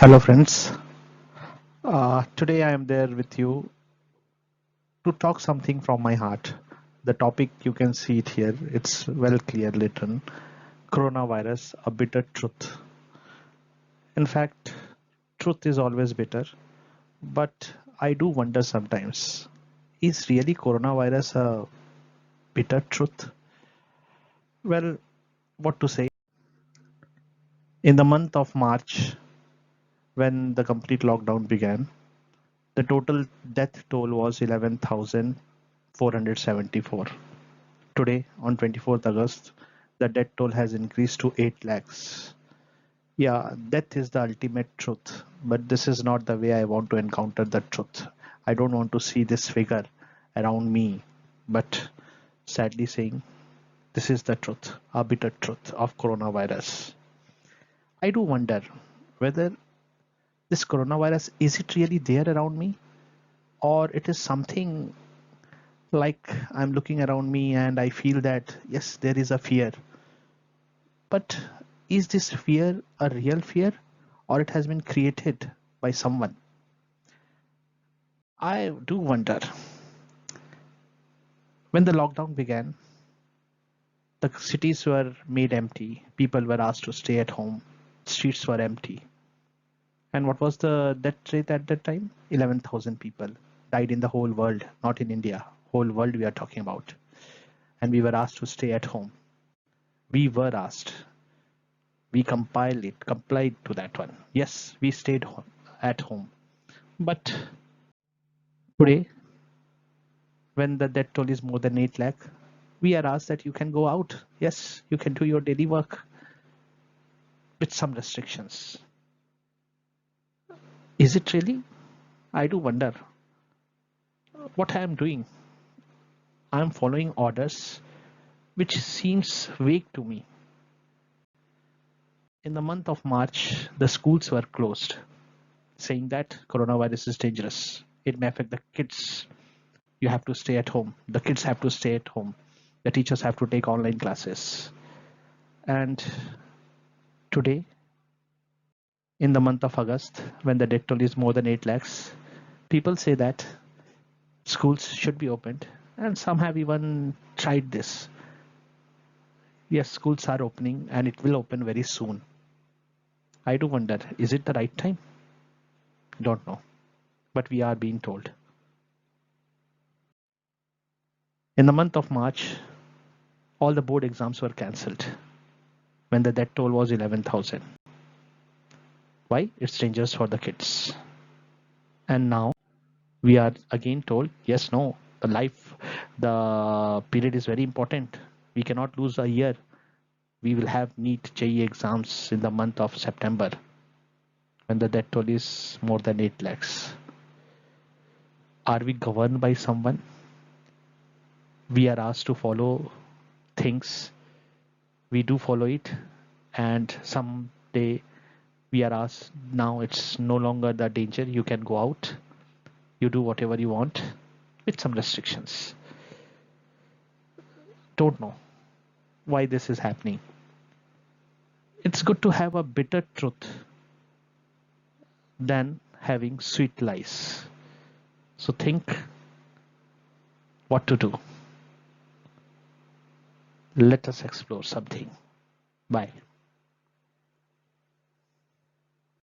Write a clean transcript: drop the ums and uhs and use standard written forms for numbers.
Hello, friends. Today I am there with you to talk something from my heart. The topic you can see it here. It's well clear written. Coronavirus, a bitter truth. In fact, truth is always bitter. But I do wonder sometimes: is really coronavirus a bitter truth? Well, what to say? In the month of March, when the complete lockdown began, the total death toll was 11,474. Today, on 24th August, the death toll has increased to 8 lakhs. Yeah, death is the ultimate truth, but this is not the way I want to encounter the truth. I don't want to see this figure around me, but sadly saying, this is the truth, a bitter truth of coronavirus. I do wonder whether this coronavirus is it really there around me, or it is something like I'm looking around me and I feel that yes, there is a fear. But is this fear a real fear, or it has been created by someone? I do wonder. When the lockdown began, the cities were made empty, people were asked to stay at home, streets were empty. And what was the death rate at that time? 11,000 people died in the whole world, not in India. Whole world we are talking about. And we were asked to stay at home. We were asked. We complied to that one. Yes, we stayed at home. But today, when the death toll is more than 8 lakh, we are asked that you can go out. Yes, you can do your daily work with some restrictions. Is it really? I do wonder what I am doing. I am following orders which seems vague to me. In the month of March, the schools were closed, saying that coronavirus is dangerous. It may affect the kids. You have to stay at home. The kids have to stay at home. The teachers have to take online classes. And today, in the month of August, when the death toll is more than 8 lakhs, people say that schools should be opened, and some have even tried this. Yes, schools are opening and it will open very soon. I do wonder, is it the right time? Don't know, but we are being told. In the month of March, all the board exams were cancelled when the death toll was 11,000. Why? It's dangerous for the kids. And now we are again told, yes, no, the period is very important. We cannot lose a year. We will have NEET JEE exams in the month of September when the death toll is more than 8 lakhs. Are we governed by someone? We are asked to follow things. We do follow it. And someday we are asked, now it's no longer the danger. You can go out. You do whatever you want with some restrictions. Don't know why this is happening. It's good to have a bitter truth than having sweet lies. So think what to do. Let us explore something. Bye.